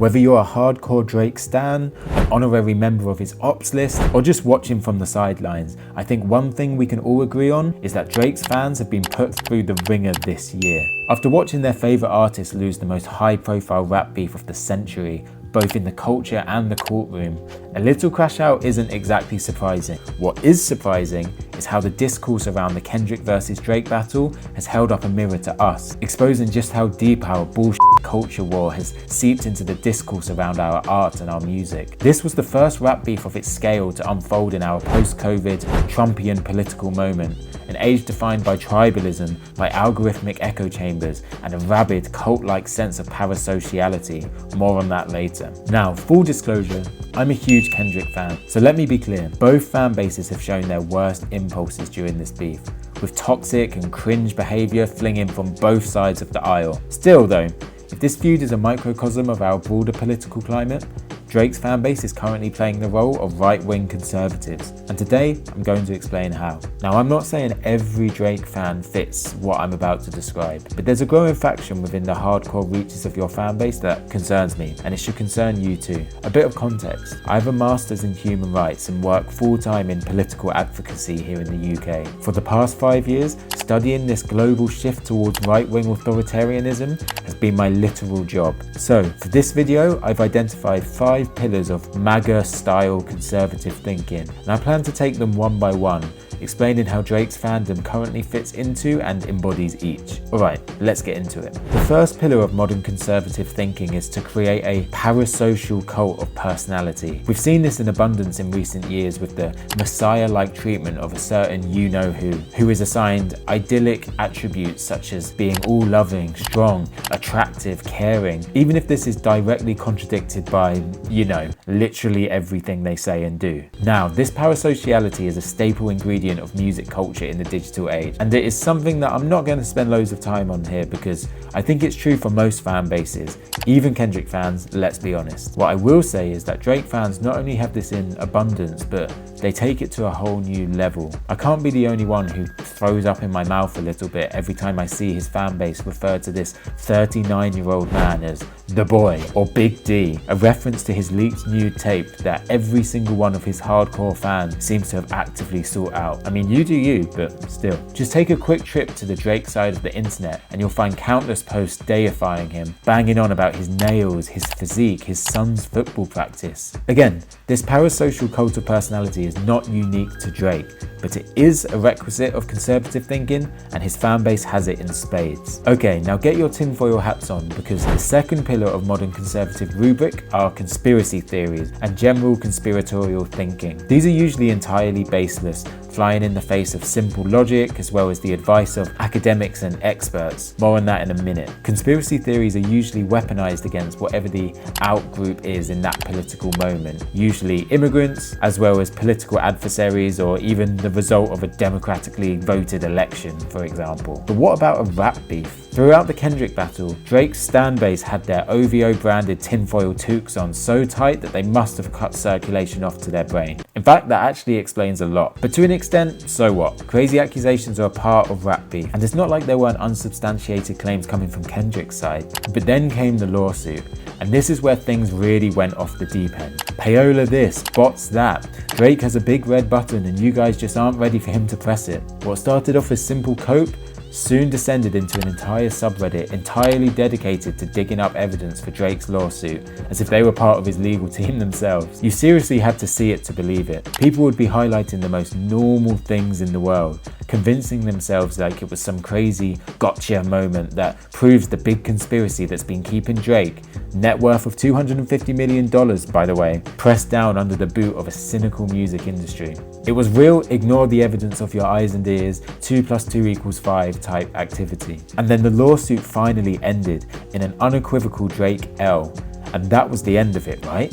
Whether you're a hardcore Drake stan, an honorary member of his ops list, or just watching from the sidelines, I think one thing we can all agree on is that Drake's fans have been put through the ringer this year. After watching their favourite artist lose the most high-profile rap beef of the century, both in the culture and the courtroom, a little crash out isn't exactly surprising. What is surprising is how the discourse around the Kendrick versus Drake battle has held up a mirror to us, exposing just how deep our bullshit culture war has seeped into the discourse around our art and our music. This was the first rap beef of its scale to unfold in our post-COVID Trumpian political moment, an age defined by tribalism, by algorithmic echo chambers, and a rabid cult-like sense of parasociality. More on that later. Now, full disclosure, I'm a huge Kendrick fan, so let me be clear, both fan bases have shown their worst impulses during this beef, with toxic and cringe behaviour flinging from both sides of the aisle. Still though, if this feud is a microcosm of our broader political climate, Drake's fanbase is currently playing the role of right-wing conservatives, and today I'm going to explain how. Now, I'm not saying every Drake fan fits what I'm about to describe, but there's a growing faction within the hardcore reaches of your fanbase that concerns me, and it should concern you too. A bit of context: I have a master's in human rights and work full-time in political advocacy here in the UK. For the past 5 years, studying this global shift towards right-wing authoritarianism has been my literal job. So, for this video, I've identified 5 pillars of MAGA-style conservative thinking, and I plan to take them one by one, explaining how Drake's fandom currently fits into and embodies each. Alright, let's get into it. The first pillar of modern conservative thinking is to create a parasocial cult of personality. We've seen this in abundance in recent years with the messiah-like treatment of a certain you-know-who is assigned idyllic attributes such as being all-loving, strong, attractive, caring, even if this is directly contradicted by, you know, literally everything they say and do. Now, this parasociality is a staple ingredient of music culture in the digital age, and it is something that I'm not going to spend loads of time on here because I think it's true for most fan bases, even Kendrick fans, let's be honest. What I will say is that Drake fans not only have this in abundance, but they take it to a whole new level. I can't be the only one who throws up in my mouth a little bit every time I see his fan base refer to this 39-year-old man as the boy or Big D, a reference to his leaked nude tape that every single one of his hardcore fans seems to have actively sought out. I mean, you do you, but still. Just take a quick trip to the Drake side of the internet and you'll find countless posts deifying him, banging on about his nails, his physique, his son's football practice. Again, this parasocial cult of personality is not unique to Drake, but it is a requisite of conservative thinking, and his fanbase has it in spades. Okay, now get your tinfoil hats on, because the second pillar of modern conservative rubric are conspiracy theories and general conspiratorial thinking. These are usually entirely baseless, flying in the face of simple logic as well as the advice of academics and experts. More on that in a minute. Conspiracy theories are usually weaponized against whatever the out group is in that political moment, usually immigrants, as well as political adversaries or even the result of a democratically voted election, for example. But what about a rap beef? Throughout the Kendrick battle, Drake's stan base had their OVO branded tinfoil toques on so tight that they must have cut circulation off to their brain. In fact, that actually explains a lot. But to an extent, so what? Crazy accusations are a part of rap beef, and it's not like there weren't unsubstantiated claims coming from Kendrick's side. But then came the lawsuit, and this is where things really went off the deep end. Payola this, bots that. Drake has a big red button and you guys just aren't ready for him to press it. What started off as simple cope soon descended into an entire subreddit entirely dedicated to digging up evidence for Drake's lawsuit, as if they were part of his legal team themselves. You seriously had to see it to believe it. People would be highlighting the most normal things in the world, convincing themselves like it was some crazy gotcha moment that proves the big conspiracy that's been keeping Drake, net worth of $250 million by the way, pressed down under the boot of a cynical music industry. It was real, ignore the evidence of your eyes and ears, 2 + 2 = 5 type activity. And then the lawsuit finally ended in an unequivocal Drake L. And that was the end of it, right?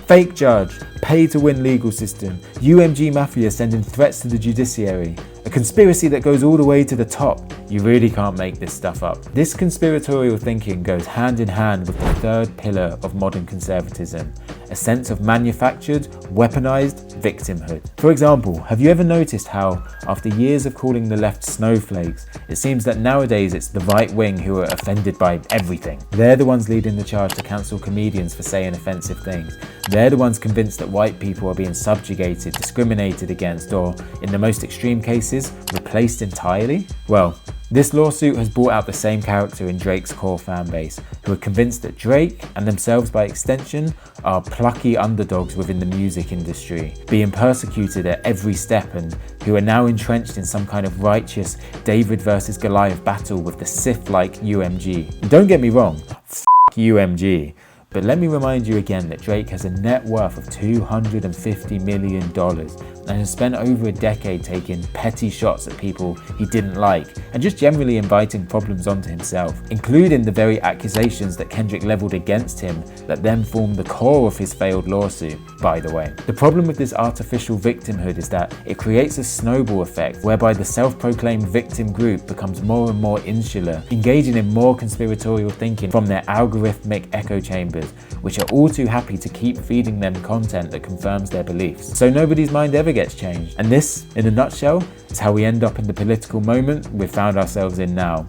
Fake judge, pay to win legal system, UMG mafia sending threats to the judiciary, a conspiracy that goes all the way to the top. You really can't make this stuff up. This conspiratorial thinking goes hand in hand with the third pillar of modern conservatism, a sense of manufactured, weaponized victimhood. For example, have you ever noticed how, after years of calling the left snowflakes, it seems that nowadays it's the right wing who are offended by everything? They're the ones leading the charge to cancel comedians for saying offensive things. They're the ones convinced that white people are being subjugated, discriminated against, or, in the most extreme cases, replaced entirely? Well, this lawsuit has brought out the same character in Drake's core fan base, who are convinced that Drake, and themselves by extension, are plucky underdogs within the music industry, being persecuted at every step, and who are now entrenched in some kind of righteous David versus Goliath battle with the Sith-like UMG. And don't get me wrong, f*** UMG. But let me remind you again that Drake has a net worth of $250 million and has spent over a decade taking petty shots at people he didn't like and just generally inviting problems onto himself, including the very accusations that Kendrick leveled against him that then formed the core of his failed lawsuit, by the way. The problem with this artificial victimhood is that it creates a snowball effect whereby the self-proclaimed victim group becomes more and more insular, engaging in more conspiratorial thinking from their algorithmic echo chambers, which are all too happy to keep feeding them content that confirms their beliefs. So nobody's mind ever gets changed. And this, in a nutshell, is how we end up in the political moment we've found ourselves in now.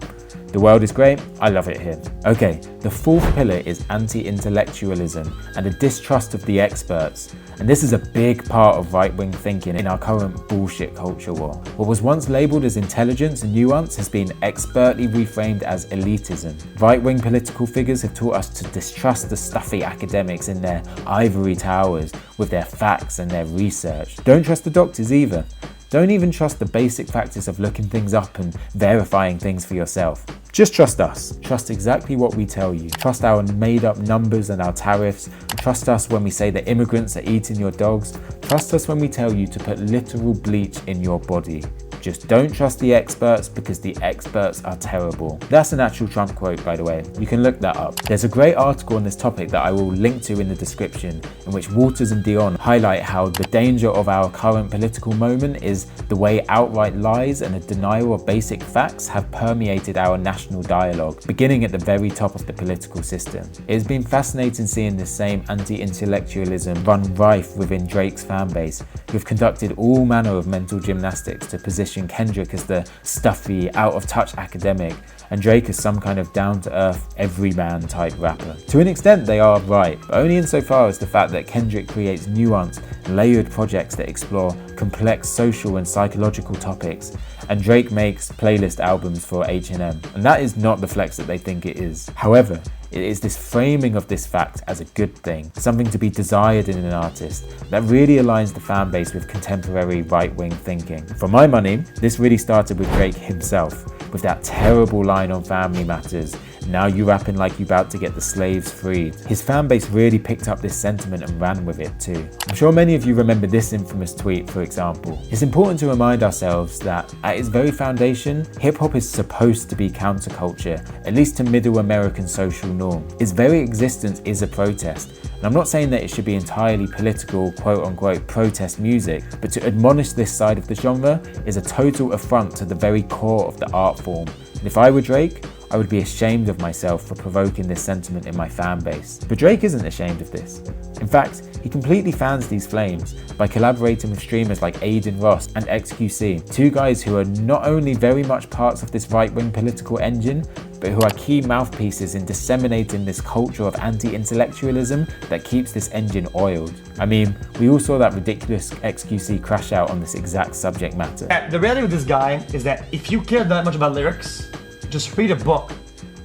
The world is great, I love it here. Okay, the fourth pillar is anti-intellectualism and a distrust of the experts. And this is a big part of right-wing thinking in our current bullshit culture war. What was once labelled as intelligence and nuance has been expertly reframed as elitism. Right-wing political figures have taught us to distrust the stuffy academics in their ivory towers with their facts and their research. Don't trust the doctors either. Don't even trust the basic practice of looking things up and verifying things for yourself. Just trust us. Trust exactly what we tell you. Trust our made up numbers and our tariffs. Trust us when we say that immigrants are eating your dogs. Trust us when we tell you to put literal bleach in your body. Just don't trust the experts because the experts are terrible. That's an actual Trump quote, by the way. You can look that up. There's a great article on this topic that I will link to in the description, in which Waters and Dion highlight how the danger of our current political moment is the way outright lies and a denial of basic facts have permeated our national dialogue, beginning at the very top of the political system. It has been fascinating seeing this same anti-intellectualism run rife within Drake's fan base, who have conducted all manner of mental gymnastics to position Kendrick as the stuffy, out-of-touch academic, and Drake as some kind of down-to-earth, everyman type rapper. To an extent, they are right, but only insofar as the fact that Kendrick creates nuanced, layered projects that explore complex social and psychological topics, and Drake makes playlist albums for H&M, and that is not the flex that they think it is. However, it is this framing of this fact as a good thing, something to be desired in an artist, that really aligns the fan base with contemporary right-wing thinking. For my money, this really started with Drake himself, with that terrible line on Family Matters, "Now you rapping like you about to get the slaves freed." His fan base really picked up this sentiment and ran with it too. I'm sure many of you remember this infamous tweet, for example. It's important to remind ourselves that at its very foundation, hip-hop is supposed to be counterculture, at least to middle American social norm. Its very existence is a protest. And I'm not saying that it should be entirely political, quote-unquote, protest music, but to admonish this side of the genre is a total affront to the very core of the art form. And if I were Drake, I would be ashamed of myself for provoking this sentiment in my fan base. But Drake isn't ashamed of this. In fact, he completely fans these flames by collaborating with streamers like Aiden Ross and XQC, two guys who are not only very much parts of this right-wing political engine, but who are key mouthpieces in disseminating this culture of anti-intellectualism that keeps this engine oiled. I mean, we all saw that ridiculous XQC crash out on this exact subject matter. The reality with this guy is that if you care that much about lyrics, just read a book.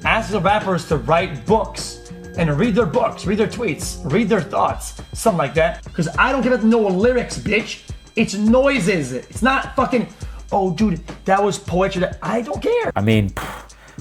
Ask the rappers to write books and read their books, read their tweets, read their thoughts, something like that. Because I don't care about no lyrics, bitch. It's noises. It's not fucking, oh dude, that was poetry. I don't care. I mean,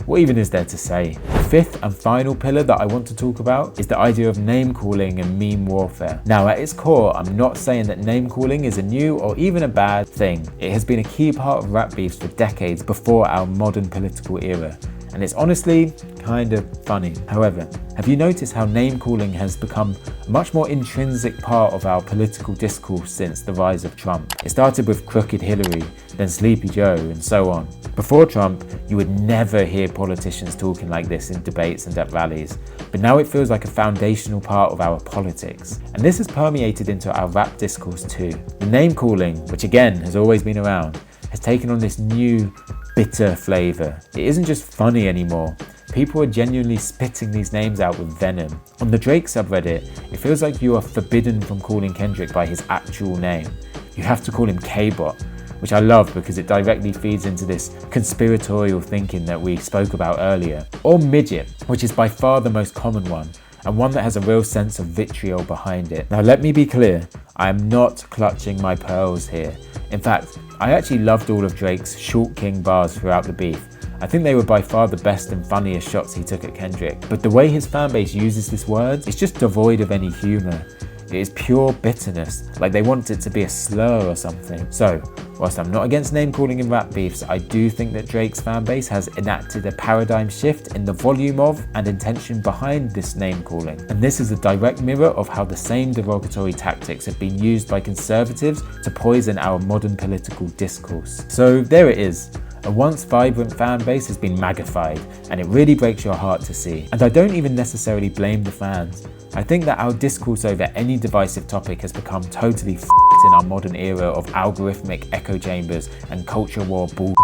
what even is there to say? The fifth and final pillar that I want to talk about is the idea of name calling and meme warfare. Now, at its core, I'm not saying that name calling is a new or even a bad thing. It has been a key part of rap beefs for decades before our modern political era. And it's honestly kind of funny. However, have you noticed how name calling has become a much more intrinsic part of our political discourse since the rise of Trump? It started with Crooked Hillary, then Sleepy Joe, and so on. Before Trump, you would never hear politicians talking like this in debates and at rallies. but now it feels like a foundational part of our politics. And this has permeated into our rap discourse too. The name calling, which again has always been around, has taken on this new bitter flavour. It isn't just funny anymore. People are genuinely spitting these names out with venom. On the Drake subreddit, it feels like you are forbidden from calling Kendrick by his actual name. You have to call him K-Bot, which I love because it directly feeds into this conspiratorial thinking that we spoke about earlier. Or midget, which is by far the most common one, and one that has a real sense of vitriol behind it. Now let me be clear, I am not clutching my pearls here. In fact, I actually loved all of Drake's short king bars throughout the beef. I think they were by far the best and funniest shots he took at Kendrick. But the way his fanbase uses this word is just devoid of any humour. It is pure bitterness, like they want it to be a slur or something. So, whilst I'm not against name calling in rap beefs, I do think that Drake's fanbase has enacted a paradigm shift in the volume of and intention behind this name calling. And this is a direct mirror of how the same derogatory tactics have been used by conservatives to poison our modern political discourse. So there it is. A once vibrant fan base has been MAGA-fied, and it really breaks your heart to see. And I don't even necessarily blame the fans. I think that our discourse over any divisive topic has become totally f***ed in our modern era of algorithmic echo chambers and culture war bull.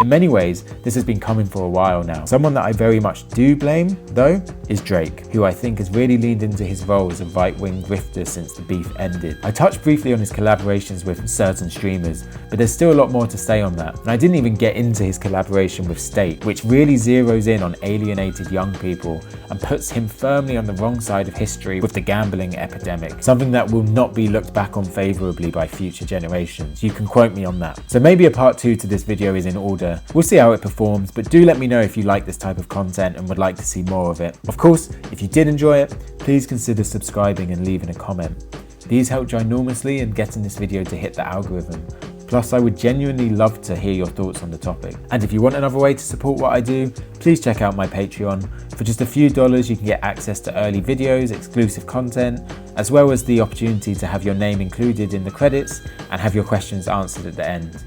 In many ways, this has been coming for a while now. Someone that I very much do blame, though, is Drake, who I think has really leaned into his role as a right-wing grifter since the beef ended. I touched briefly on his collaborations with certain streamers, but there's still a lot more to say on that. And I didn't even get into his collaboration with State, which really zeroes in on alienated young people and puts him firmly on the wrong side of history with the gambling epidemic, something that will not be looked back on favourably by future generations. You can quote me on that. So maybe a part 2 to this video is in order. We'll see how it performs, but do let me know if you like this type of content and would like to see more of it. Of course, if you did enjoy it, please consider subscribing and leaving a comment. These help ginormously in getting this video to hit the algorithm. Plus, I would genuinely love to hear your thoughts on the topic. And if you want another way to support what I do, please check out my Patreon. For just a few dollars, you can get access to early videos, exclusive content, as well as the opportunity to have your name included in the credits and have your questions answered at the end.